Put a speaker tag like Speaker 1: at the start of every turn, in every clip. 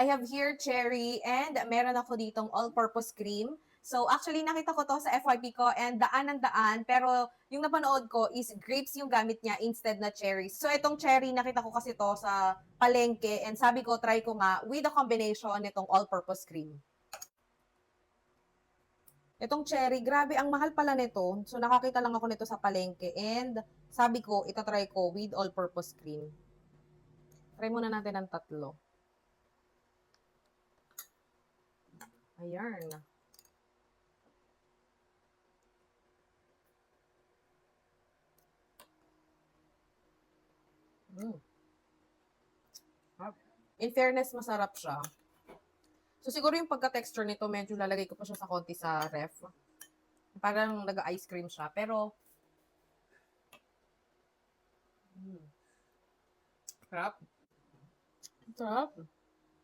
Speaker 1: I have here cherry and meron ako ditong all-purpose cream. So actually nakita ko to sa FYP ko and daan ng daan pero yung napanood ko is grapes yung gamit niya instead na cherry. So itong cherry nakita ko kasi to sa palengke and sabi ko try ko nga with the combination nitong all-purpose cream. Itong cherry, grabe ang mahal pala nito. So nakakita lang ako nito sa palengke and sabi ko itatry ko with all-purpose cream. Try muna natin ang tatlo. Ayan. In fairness, masarap siya. So, siguro yung pagka-texture nito, medyo lalagay ko pa siya sa konti sa ref. Parang nag-ice cream siya. Pero, sarap. Sarap.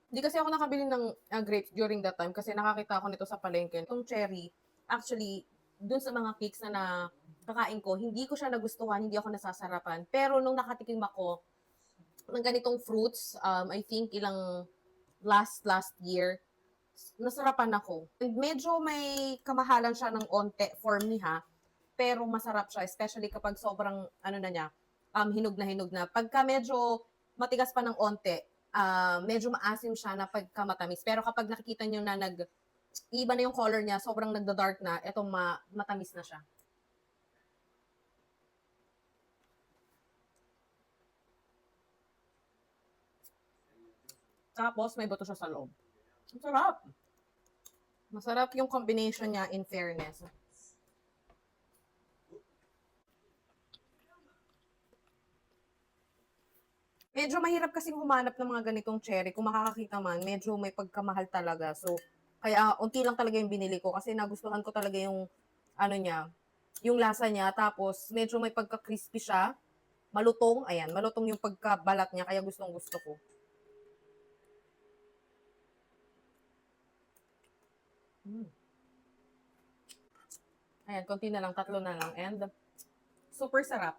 Speaker 1: Hindi kasi ako nakabili ng grapes during that time kasi nakakita ako nito sa palengke. Itong cherry, actually, dun sa mga cakes na kakain ko, hindi ko siya nagustuhan, hindi ako nasasarapan. Pero nung nakatikim ako ng ganitong fruits, I think last year, nasarapan ako. And medyo may kamahalan siya ng onte for me ha, pero masarap siya, especially kapag sobrang ano na niya, hinog na hinog na. Pagka medyo matigas pa ng onte, medyo maasim siya na pagka matamis. Pero kapag nakikita niyo na iba na yung color niya, sobrang nagda-dark na, etong matamis na siya. Tapos may buto siya sa loob. Ang sarap. Masarap yung combination niya in fairness. Medyo mahirap kasing humanap ng mga ganitong cherry. Kung makakakita man, medyo may pagkamahal talaga. So, kaya unti lang talaga yung binili ko kasi nagustuhan ko talaga yung ano niya, yung lasa niya. Tapos, medyo may pagka-crispy siya. Malutong, ayan, malutong yung pagkabalat niya kaya gustong gusto ko. Ayan, konti na lang, tatlo na lang. And, super sarap.